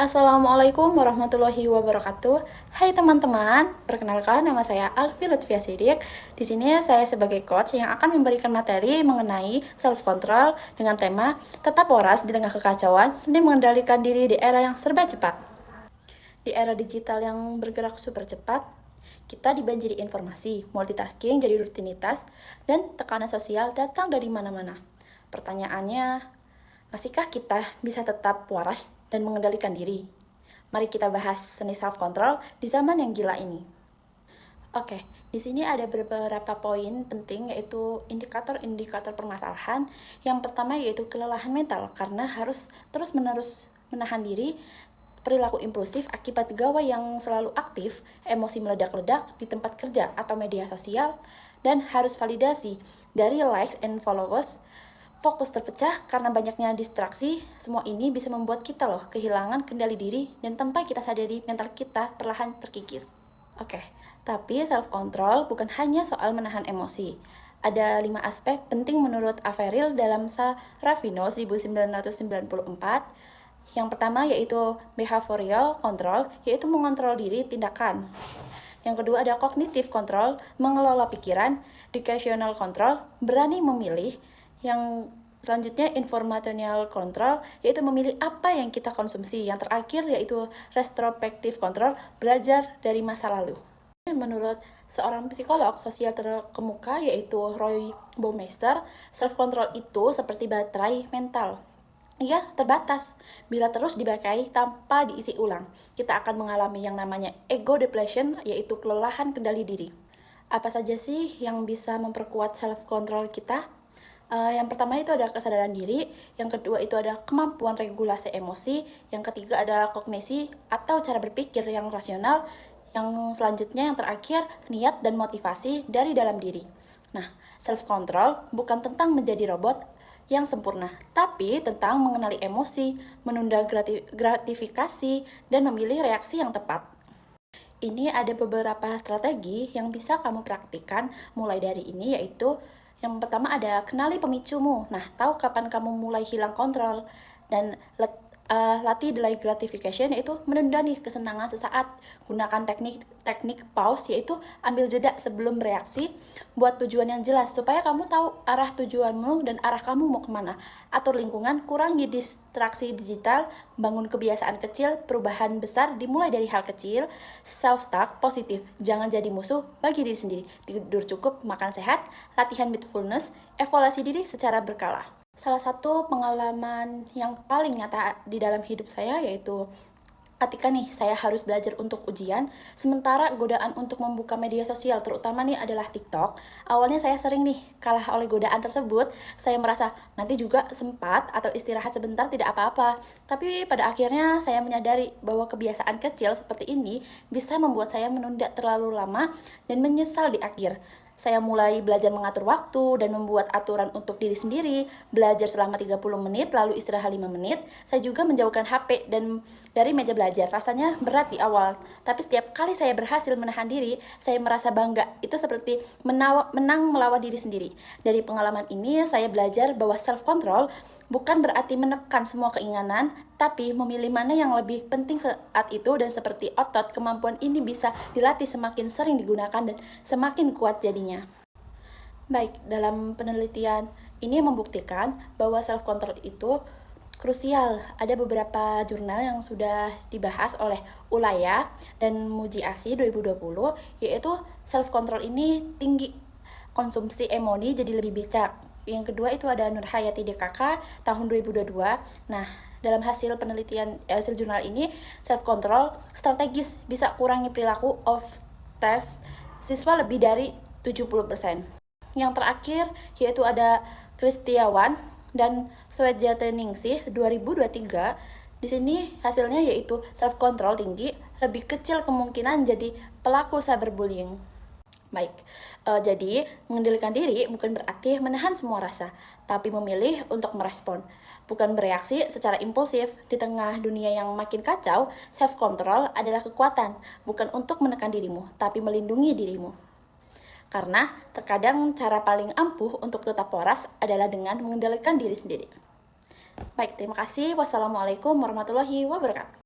Assalamualaikum warahmatullahi wabarakatuh. Hai teman-teman, perkenalkan nama saya Alfi Lutfia Sidik. Di sini saya sebagai coach yang akan memberikan materi mengenai self control dengan tema tetap waras di tengah kekacauan, seni mengendalikan diri di era yang serba cepat. Di era digital yang bergerak super cepat, kita dibanjiri informasi, multitasking jadi rutinitas, dan tekanan sosial datang dari mana-mana. Pertanyaannya, masihkah kita bisa tetap waras dan mengendalikan diri? Mari kita bahas seni self control di zaman yang gila ini. Oke, di sini ada beberapa poin penting yaitu indikator-indikator permasalahan. Yang pertama yaitu kelelahan mental karena harus terus-menerus menahan diri, perilaku impulsif akibat gawai yang selalu aktif, emosi meledak-ledak di tempat kerja atau media sosial, dan harus validasi dari likes and followers. Fokus terpecah karena banyaknya distraksi. Semua ini bisa membuat kita kehilangan kendali diri dan tanpa kita sadari mental kita perlahan terkikis. Oke, tapi self control bukan hanya soal menahan emosi. Ada 5 aspek penting menurut Averil dalam Sarafino 1994. Yang pertama yaitu behavioral control, yaitu mengontrol diri tindakan. Yang kedua ada cognitive control, mengelola pikiran. Educational control, berani memilih. Yang selanjutnya informational control, yaitu memilih apa yang kita konsumsi. Yang terakhir yaitu retrospective control, belajar dari masa lalu. Menurut seorang psikolog sosial terkemuka yaitu Roy Baumeister, self control itu seperti baterai mental. Ia terbatas. Bila terus dipakai tanpa diisi ulang, kita akan mengalami yang namanya ego depletion, yaitu kelelahan kendali diri. Apa saja sih yang bisa memperkuat self control kita? Yang pertama itu ada kesadaran diri, yang kedua itu ada kemampuan regulasi emosi, yang ketiga ada kognisi atau cara berpikir yang rasional, yang selanjutnya yang terakhir niat dan motivasi dari dalam diri. Nah, self control bukan tentang menjadi robot yang sempurna, tapi tentang mengenali emosi, menunda gratifikasi, dan memilih reaksi yang tepat. Ini ada beberapa strategi yang bisa kamu praktikkan mulai dari ini, yaitu yang pertama ada kenali pemicumu. Nah, tahu kapan kamu mulai hilang kontrol, dan latih delay gratification, yaitu menunda nih kesenangan sesaat. Gunakan teknik pause, yaitu ambil jeda sebelum bereaksi. Buat tujuan yang jelas supaya kamu tahu arah tujuanmu dan arah kamu mau kemana. Atur lingkungan, kurangi distraksi digital, bangun kebiasaan kecil, perubahan besar dimulai dari hal kecil. Self talk positif, jangan jadi musuh bagi diri sendiri. Tidur cukup, makan sehat, latihan mindfulness, evaluasi diri secara berkala. Salah satu pengalaman yang paling nyata di dalam hidup saya yaitu ketika nih saya harus belajar untuk ujian, sementara godaan untuk membuka media sosial terutama nih adalah TikTok. Awalnya saya sering nih kalah oleh godaan tersebut. Saya merasa nanti juga sempat atau istirahat sebentar tidak apa-apa. Tapi pada akhirnya saya menyadari bahwa kebiasaan kecil seperti ini bisa membuat saya menunda terlalu lama dan menyesal di akhir. Saya mulai belajar mengatur waktu dan membuat aturan untuk diri sendiri, belajar selama 30 menit lalu istirahat 5 menit. Saya juga menjauhkan HP dan dari meja belajar. Rasanya berat di awal, tapi setiap kali saya berhasil menahan diri, saya merasa bangga. Itu seperti menang melawan diri sendiri. Dari pengalaman ini saya belajar bahwa self control bukan berarti menekan semua keinginan, tapi memilih mana yang lebih penting saat itu. Dan seperti otot, kemampuan ini bisa dilatih semakin sering digunakan dan semakin kuat jadinya. Baik, dalam penelitian ini membuktikan bahwa self control itu krusial. Ada beberapa jurnal yang sudah dibahas oleh Ulaya dan Mujiashi 2020, yaitu self control ini tinggi, konsumsi emoni jadi lebih bijak. Yang kedua itu ada Nurhayati DKK tahun 2022. Nah, dalam hasil hasil jurnal ini, self control strategis bisa kurangi perilaku off test siswa lebih dari 70%. Yang terakhir yaitu ada Kristiawan dan Swetjateningsih 2023. Di sini hasilnya yaitu self control tinggi, lebih kecil kemungkinan jadi pelaku cyberbullying. Baik, jadi mengendalikan diri bukan berarti menahan semua rasa, tapi memilih untuk merespon, bukan bereaksi secara impulsif. Di tengah dunia yang makin kacau, self control adalah kekuatan, bukan untuk menekan dirimu, tapi melindungi dirimu. Karena terkadang cara paling ampuh untuk tetap waras adalah dengan mengendalikan diri sendiri. Baik, terima kasih. Wassalamualaikum warahmatullahi wabarakatuh.